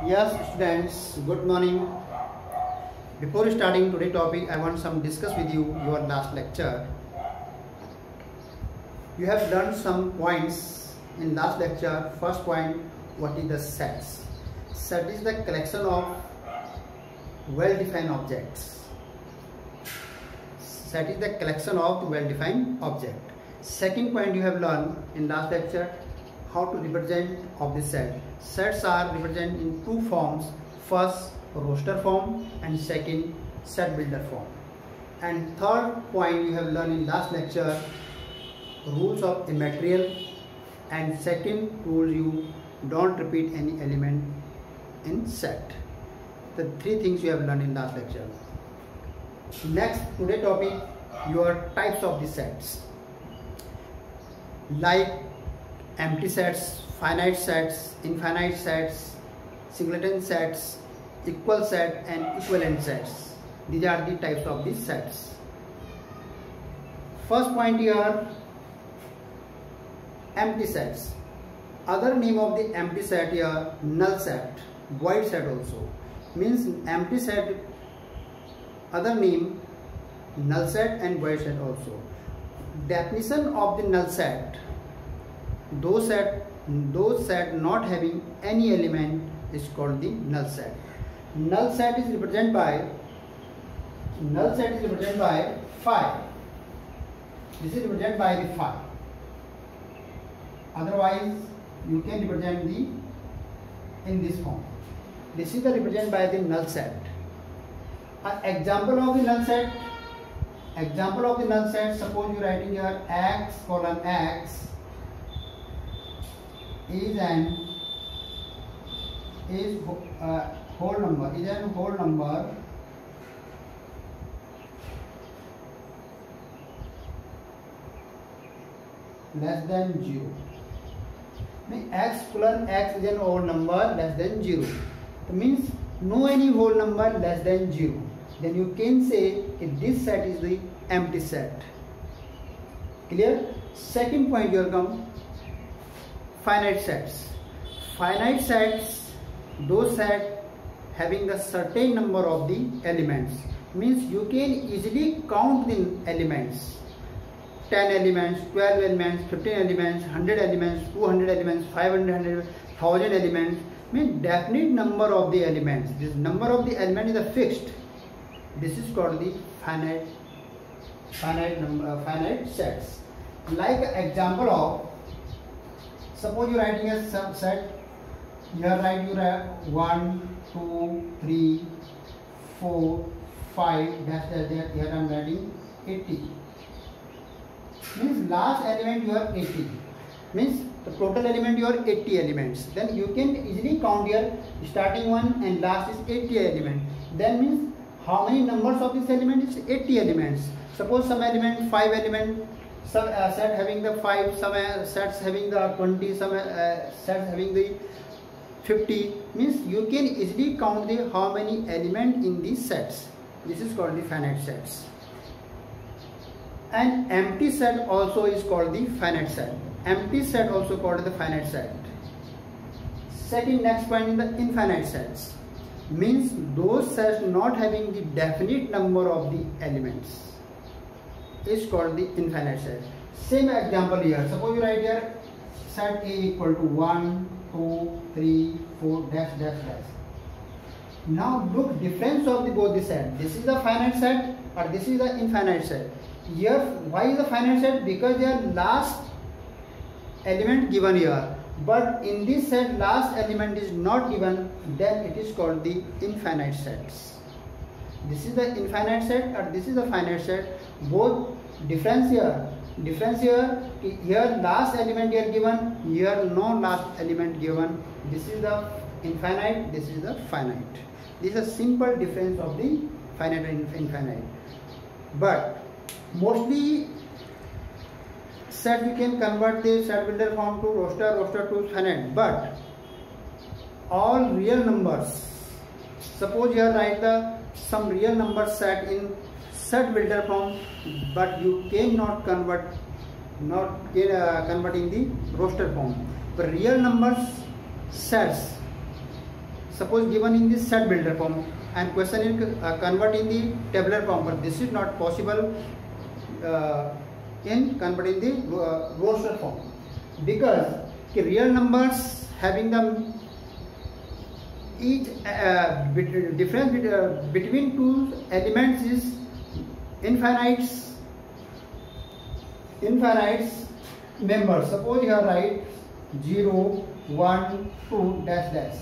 Yes, students, good morning. Before starting today's topic, I want some discuss with you your last lecture. You have learned some points in last lecture. First point, what is the sets? Set is the collection of well-defined objects. Set is the collection of well-defined object. Second point you have learned in last lecture, how to represent of the set. Sets are represented in two forms. First, roster form, and second, set builder form. And third point you have learned in last lecture, rules of immaterial, and second rule, you don't repeat any element in set. The three things you have learned in last lecture. Next, today topic, your types of the sets, like empty sets, finite sets, infinite sets, singleton sets, equal set and equivalent sets. These are the types of these sets. First point here, empty sets. Other name of the empty set here, null set, void set also. Means empty set, other name null set and void set also. Definition of the null set, those set not having any element is called the null set. Null set is represented by 5. This is represented by the 5. Otherwise you can represent the in this form. This is the represented by the null set. Example of the null set. Suppose you writing here x colon x is whole number less than 0. X colon x is an whole number less than 0. It means no any whole number less than 0. Then you can say if this set is the empty set. Clear? Second point here come finite sets. Finite sets, those sets having the certain number of the elements. Means you can easily count the elements. 10 elements, 12 elements, 15 elements, 100 elements, 200 elements, 500 elements, 1000 elements. Means definite number of the elements. This number of the element is a fixed. This is called the finite sets. Like example of, suppose you writing a subset. Here write you 1, 2, 3, 4, 5. That's that. Here I am writing 80. Means last element you have 80. Means the total element you have 80 elements. Then you can easily count here starting one and last is 80 element. Then means how many numbers of this element is 80 elements. Suppose some element 5 element, some set having the 5, some sets having the 20, some sets having the 50. Means you can easily count the how many element in these sets. This is called the finite sets. And empty set also is called the finite set. Empty set also called the finite set. Second, next point in the infinite sets. Means those sets not having the definite number of the elements is called the infinite set. Same example here. Suppose you write here set A equal to 1, 2, 3, 4 dash dash dash. Now look difference of the both the set. This is the finite set or this is the infinite set. Here why is the finite set? Because their last element given here, but in this set last element is not given, then it is called the infinite sets. This is the infinite set or this is the finite set. Both difference here. Here last element here given, here no last element given. This is the infinite, this is the finite. This is a simple difference of the finite and infinite. But mostly set we can convert the set builder form to roster to finite. But all real numbers, suppose here write some real number set in set builder form, but you cannot convert converting the roster form. The real numbers sets suppose given in the set builder form and question is convert in the tabular form, but this is not possible in converting the roster form, because real numbers having the each difference between two elements is infinite members. Suppose you write 0, 1, 2 dash dash,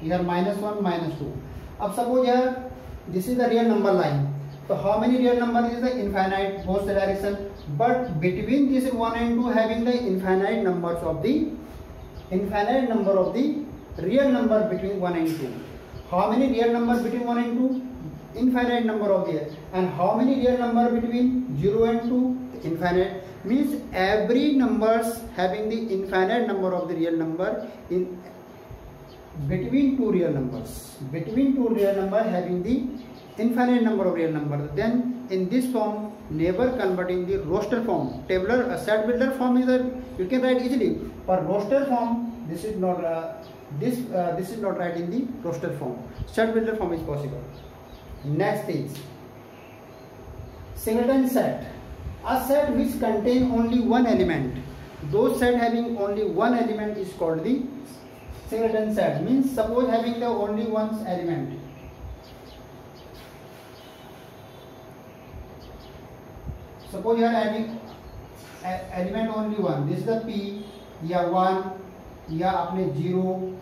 here -1 -2. अब suppose here this is the real number line. So how many real number is the infinite both the direction, but between this 1 and 2 having the infinite number of the real number between 1 and 2. How many real numbers between 1 and 2? Infinite number of the. And how many real number between 0 and 2? Infinite. Means every numbers having the infinite number of the real number in between two real numbers. Between two real number having the infinite number of real number. Then in this form never converting the roster form. Tabular set builder form is you can write easily. For roster form this is not this is not right in the roster form. Set builder form is possible. Next is singleton set. A set which contain only one element. Those set having only one element is called the singleton set. Means suppose having the only one element. Suppose you are having element only one. This is the P, या 1, या अपने 0.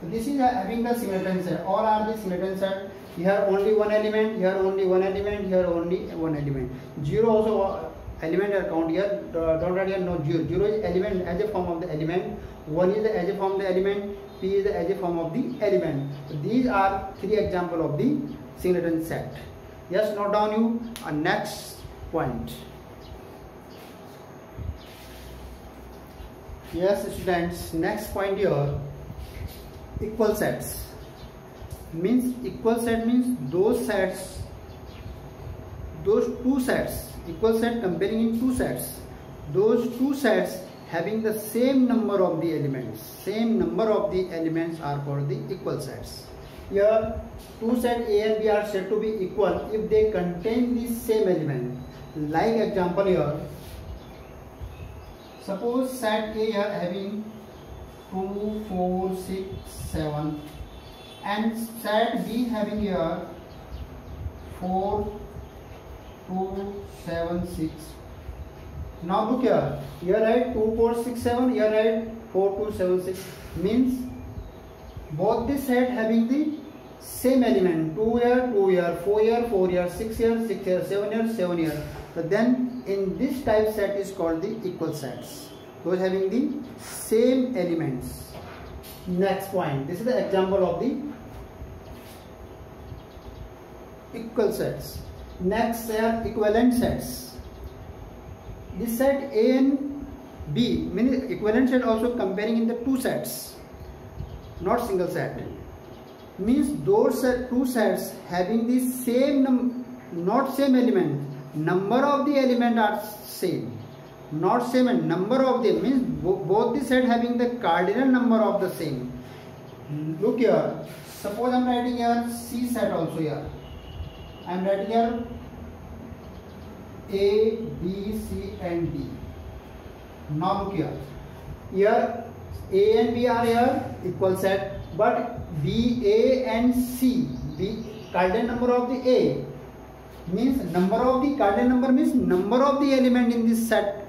So this is having the singleton set. All are the singleton set. Here only one element, here only one element, here only one element. 0 also element are count here. Don't write here no 0. 0 is element as a form of the element. 1 is the as a form of the element. P is the as a form of the element. So these are 3 examples of the singleton set. Yes, note down you. Next point. Yes, students. Next point here. Equal sets. Means equal set means those two sets, equal set comparing in two sets, those two sets having the same number of the elements are called the equal sets. Here two sets A and B are said to be equal if they contain the same element. Like example here, suppose set A here having 2, 4, 6, 7 and set B having here 4, 2, 7, 6. Now look here, here write 2, 4, 6, 7, here write 4, 2, 7, 6. Means both the set having the same element, 2 here, 2 here, 4 here, 4 here, 6 here, 6 here, 7 here, 7 here. So then in this type set is called the equal sets. Those having the same elements. Next point. This is the example of the equal sets. Next are equivalent sets. This set A and B means equivalent set also comparing in the two sets, not single set. Means those two sets having the same not same element. Number of the element are same. Not same and number of them means both the set having the cardinal number of the same. Look here, suppose I am writing here C set also here. I am writing here A, B, C and D. Now look here, here A and B are here equal set, but B, A and C, B cardinal number of the A means number of the cardinal number means number of the element in this set.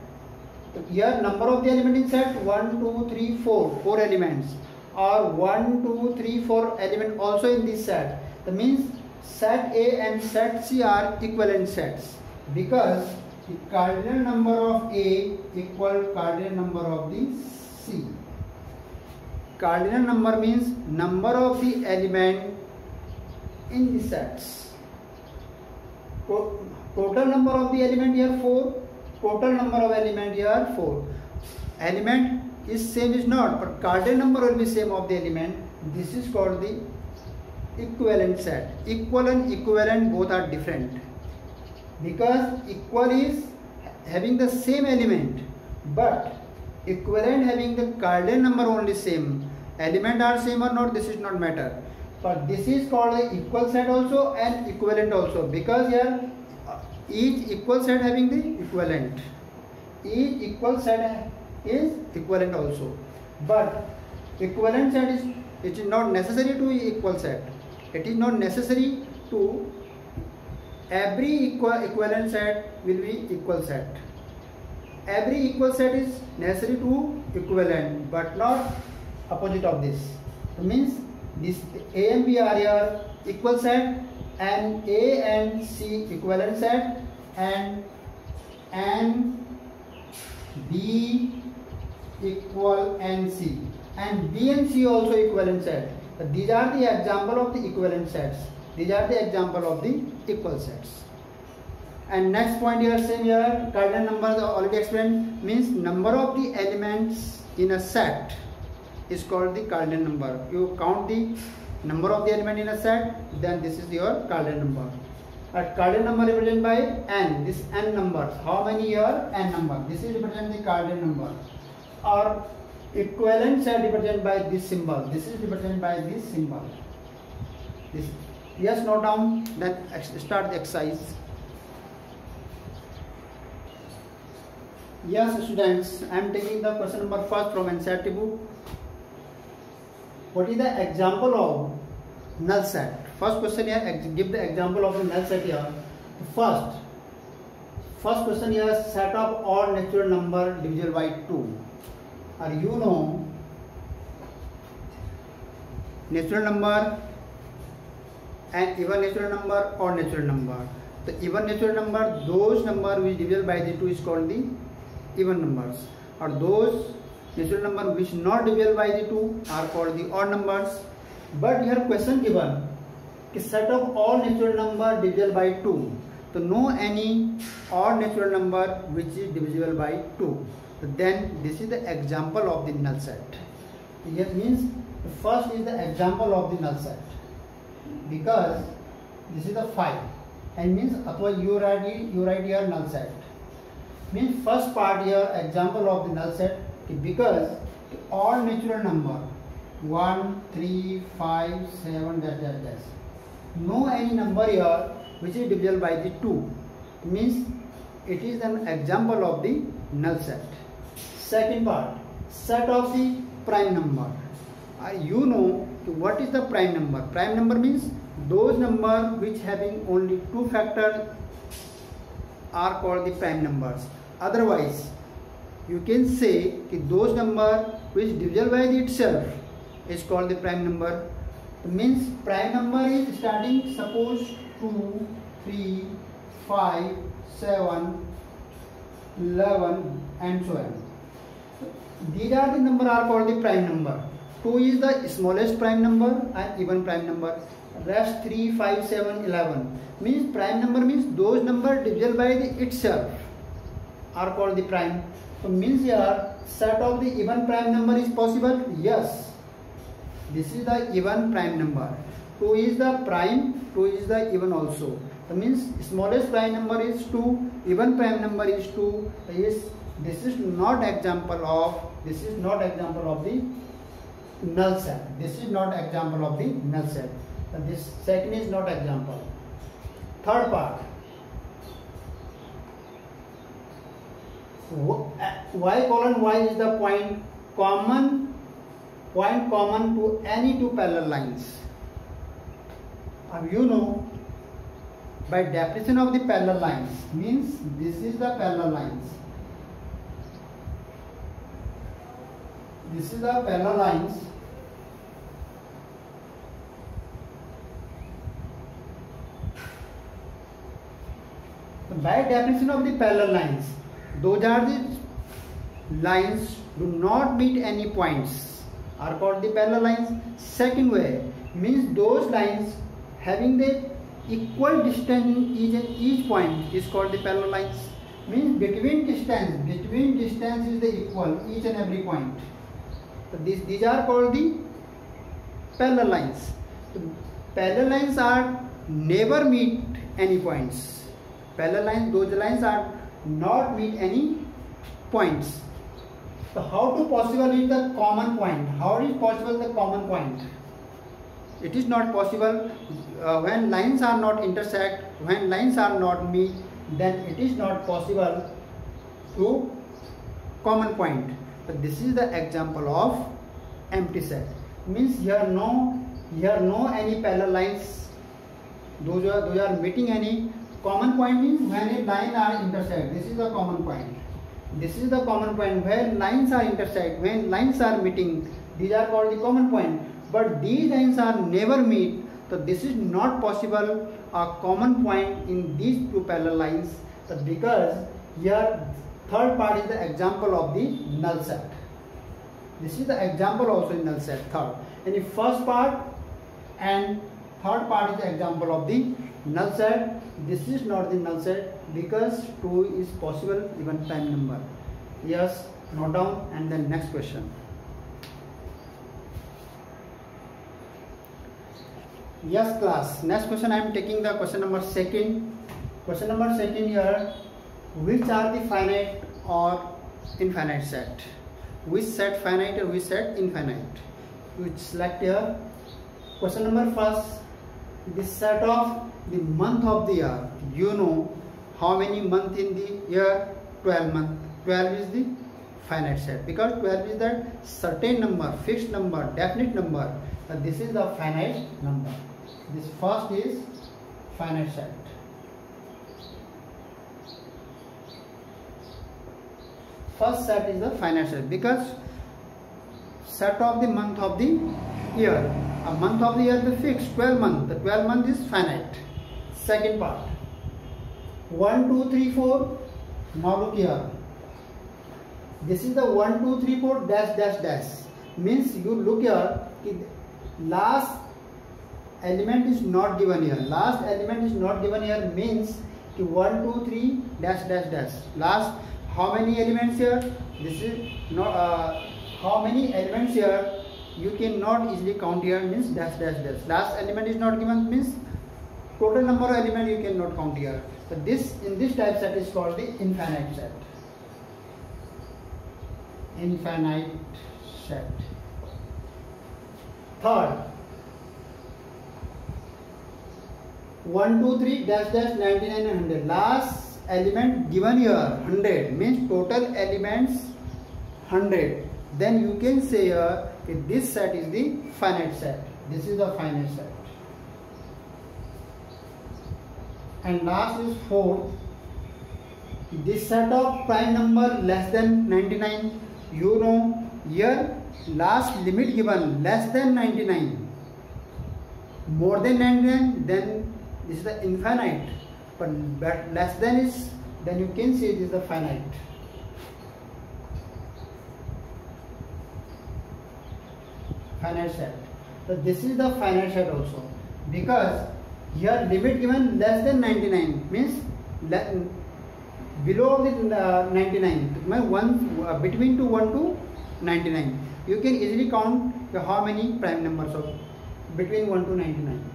Here number of the element in set 1, 2, 3, 4, 4 elements, or 1, 2, 3, 4 element also in this set. That means set A and set C are equivalent sets because the cardinal number of A equal cardinal number of the C. Cardinal number means number of the element in the sets. Total number of the element here 4. Total number of element here 4. Element is same is not, but cardinal number will be same of the element. This is called the equivalent set. Equal and equivalent both are different because equal is having the same element, but equivalent having the cardinal number only same. Element are same or not, this is not matter. but this is called the equal set also and equivalent also, because here each equal set having the equivalent. Each equal set is equivalent also, but equivalent set is, it is not necessary to equal set. It is not necessary to every equivalent set will be equal set. Every equal set is necessary to equivalent, but not opposite of this. It means this A and B are your equal set, and A and C equivalent set, and B equal and C, and B and C also equivalent set. But these are the example of the equivalent sets. These are the example of the equal sets. And next point here, same here, cardinal numbers already explained, means number of the elements in a set is called the cardinal number. You count the number of the element in a set, then this is your cardinal number. Cardinal number represented by n, this n numbers. How many here? N number. This is represented the cardinal number. Or equivalent set represented by this symbol. This is represented by this symbol. This. Yes, note down, then start the exercise. Yes, students, I am taking the question number first from NCERT book. What is the example of null set? First question here, give the example of the null set here. First question here, set of odd natural number divisible by 2. Or you know, natural number and even natural number or natural number. The even natural number, those number which divisible by the 2 is called the even numbers, or those natural number which not divisible by the 2 are called the odd numbers. But here question given, a set of all natural number divisible by 2. So know any odd natural number which is divisible by 2. So then this is the example of the null set. It means the first is the example of the null set, because this is the 5, and means otherwise you write here null set. Means first part here example of the null set, because all natural number 1, 3, 5, 7 dash. No any number here which is divisible by the 2. Means it is an example of the null set. Second part, set of the prime number. You know what is the prime number. Prime number means those number which having only 2 factors are called the prime numbers. Otherwise, you can say that those number which divisible by itself is called the prime number. It means prime number is starting, suppose 2, 3, 5, 7, 11 and so on. These are the number are called the prime number. 2 is the smallest prime number and even prime number. Rest 3, 5, 7, 11. Means prime number means those number divisible by the itself are called the prime. So means here set of the even prime number is possible? Yes. This is the even prime number. 2 is the prime, 2 is the even also. That means smallest prime number is 2, even prime number is 2. This is not example of the null set. This is not example of the null set. This second is not example. Third part. Y is the point common to any two parallel lines. You know, by definition of the parallel lines, means this is the parallel lines. This is the parallel lines. By definition of the parallel lines, those are the lines do not meet any points are called the parallel lines. Second way means those lines having the equal distance in each point is called the parallel lines. Means between distance is the equal each and every point. So these are called the parallel lines. So parallel lines are never meet any points. Parallel lines, those lines are not meet any points. So how to possible is the common point? How is possible the common point? it is not possible when lines are not intersect, when lines are not meet, then it is not possible to common point. But this is the example of empty set. Means here no any parallel lines, those are meeting any common point. Means when a line are intersect, this is the common point. This is the common point where lines are intersect, when lines are meeting, these are called the common point. But these lines are never meet, so this is not possible a common point in these two parallel lines. So because here third part is the example of the null set. This is the example also in null set, third. And the first part and third part is the example of the null set. This is not the null set because 2 is possible even prime number. Yes, note down. And then next question. Yes class, next question I am taking the question number 2. Question number 2 here, which are the finite or infinite set? Which set finite or which set infinite? Which select here. Question number 1, the set of the month of the year. You know how many months in the year? 12 months. 12 is the finite set because 12 is that certain number, fixed number, definite number. This is the finite number. This first is finite set. First set is the finite set because set of the month of the year. A month of the year is fixed, 12 months. The 12 month is finite. Second part. 1, 2, 3, 4. Now look here. This is the 1, 2, 3, 4 dash dash dash. Means you look here. Last element is not given here. Last element is not given here means 1, 2, 3 dash dash dash. Last how many elements here? This is not how many elements here. You cannot easily count here means dash dash dash. Last element is not given means total number of elements you cannot count here. So this in this type set is called the infinite set. Infinite set. Third, 1, 2, 3 dash dash 99 and 100. Last element given here 100 means total elements 100. Then you can say here that this set is the finite set. This is the finite set. And last is 4. This set of prime number less than 99. You know here last limit given less than 99. More than 99 then this is the infinite. But less than is, then you can say this is the finite. Finite set. So this is the finite set also because here limit given less than 99 means below the 99 between 1 to 99. You can easily count how many prime numbers of between 1 to 99.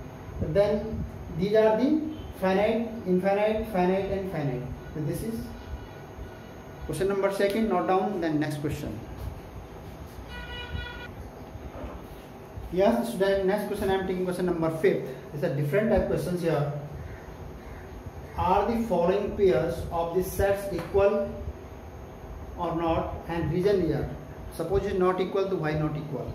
Then these are the finite, infinite, finite and finite. So this is question number 2. Note down. Then next question. Yes student, next question I am taking question number 5. It's a different type questions here. Are the following pairs of the sets equal or not and reason here? Suppose it is not equal, to why not equal?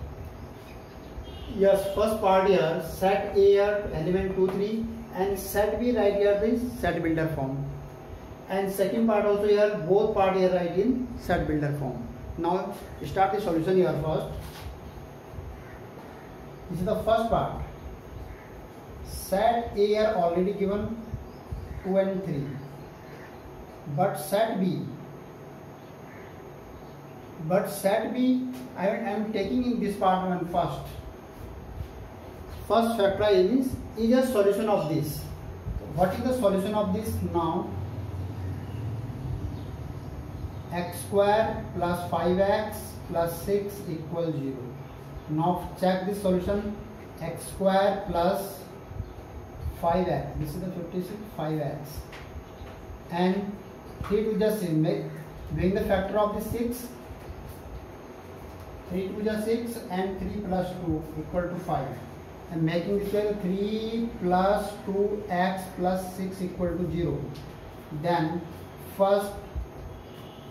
Yes, first part here set A here element 2, 3 and set B right here is set builder form. And second part also here both part here right in set builder form. Now start the solution here first. This is the first part. Set A are already given 2 and 3. But set B I am taking in this part one first. First factorize is a solution of this. What is the solution of this now? X square plus 5x plus 6 equals 0. Now check this solution. X square plus 5x. This is the 56 5x. And 3 to the 6. Doing the factor of the 6. 3 to the 6 and 3 plus 2 equal to 5. and making this way 3 plus 2x plus 6 equal to 0. Then first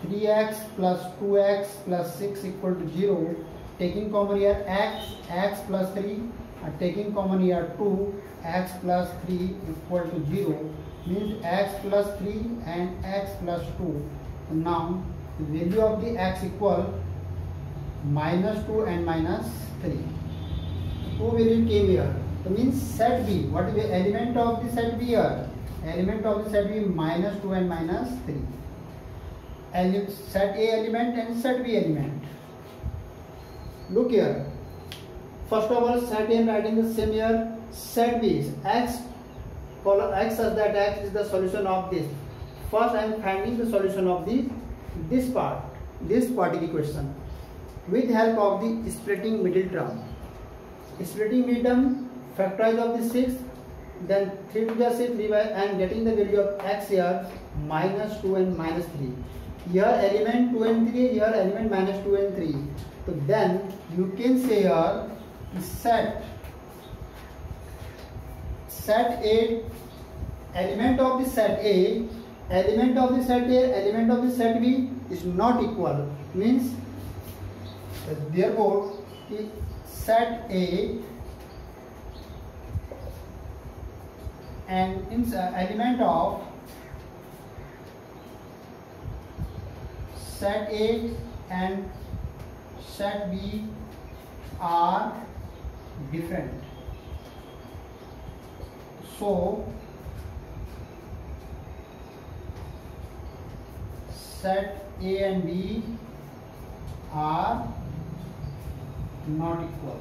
3x plus 2x plus 6 equal to 0. Taking common here x plus 3, and taking common here 2, x plus 3 equal to 0, means x plus 3 and x plus 2. And now the value of the x equal minus 2 and minus 3. 2 value came here. So means set B. What is the element of the set B here? Element of the set B minus 2 and minus 3. Set A element and set B element. Look here. First of all, set A I am writing the same here. Set B is x. Follow x such that x is the solution of this. First, I am finding the solution of this particular question with help of the splitting middle term. Splitting middle term, factorize of the 6, then 3 to the 6, and getting the value of x here minus 2 and minus 3. Here element 2 and 3, here element minus 2 and 3. So then you can say here set A, element of the set A, element of the set A, element of the set B is not equal. Means therefore set A and element of set A and set B are different. So set A and B are not equal.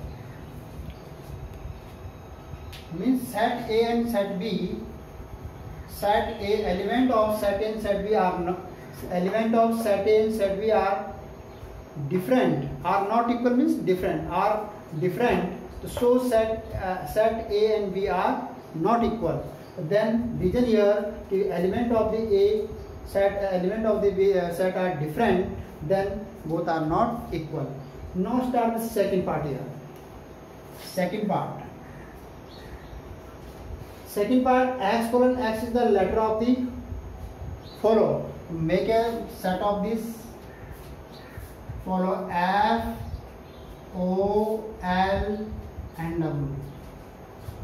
Means set A and set B, set A, element of set A and set B are not, element of set A and set B are different, are not equal means different, are different. So set A and B are not equal. Then reason here the element of the A set, element of the B set are different, then both are not equal. Now start the second part here. Second part, x colon x is the letter of the follow. Make a set of this. Follow F, O, L and W.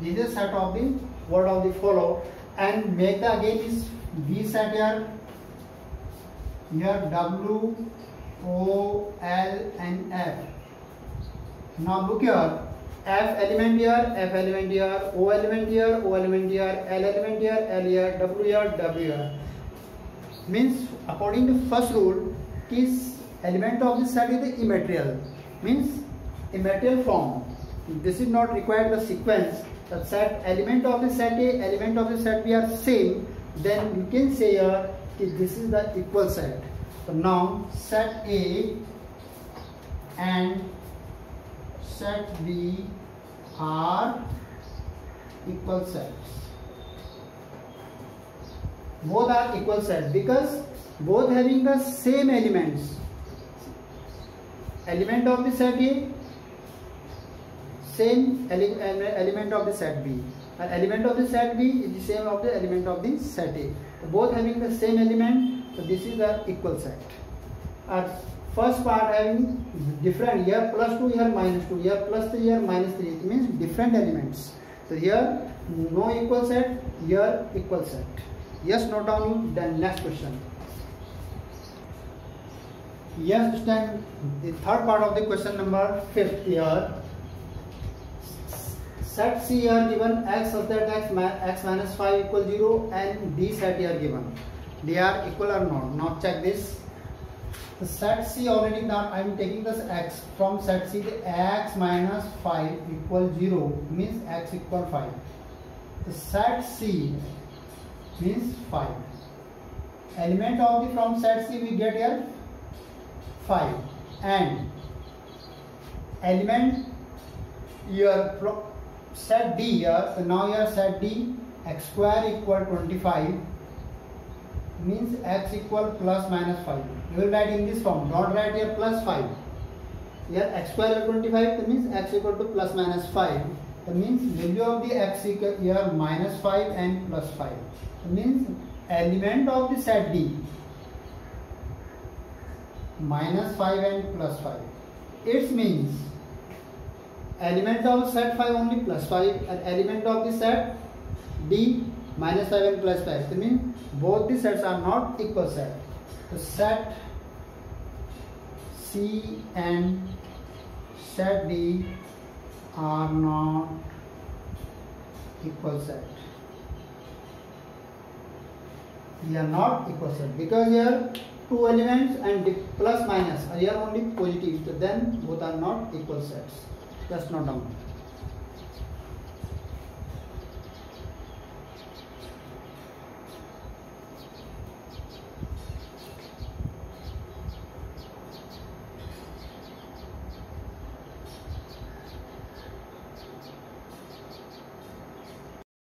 This is set of the word of the follow, and make the again is B set here. Here W, O, L and F. Now look here. F element here, F element here, O element here, O element here, L element here, L here, W here, W here. Means according to first rule, is element of the set is the immaterial. Means immaterial form. This is not required the sequence. The set element of the set A, element of the set B are same. Then you can say here this is the equal set. So now set A and set B are equal sets. Both are equal sets because both having the same elements. Element of the set A, same element of the set B, and element of the set B is the same of the element of the set A. So both having the same element, so this is the equal set. Our first part having different, here plus 2, here minus 2, here plus 3, here minus 3. It means different elements. So here no equal set, here equal set. Yes, note down. Then next question. Yes, this time the third part of the question number 5th here. Set C here given x such that x minus 5 equal 0 and D set here given. They are equal or not? Now check this. The set C already done. I am taking this x from set C. The x minus 5 equal 0 means x equal 5. The set C means 5. Element of the from set C we get here 5, and element here set D here. So now here set D x square equal 25 means x equal plus minus 5. You will write in this form. Don't write here plus 5. Here x square equal 25 means x equal to plus minus 5. That means value of the x equal here -5 and +5. That means element of the set D -5 and +5. It means element of set 5 only +5 and element of the set D -5 and +5. That means both the sets are not equal set. The set C and set D are not equal set. They are not equal set because here two elements and plus minus are here only positive, so then both are not equal sets. Just note down.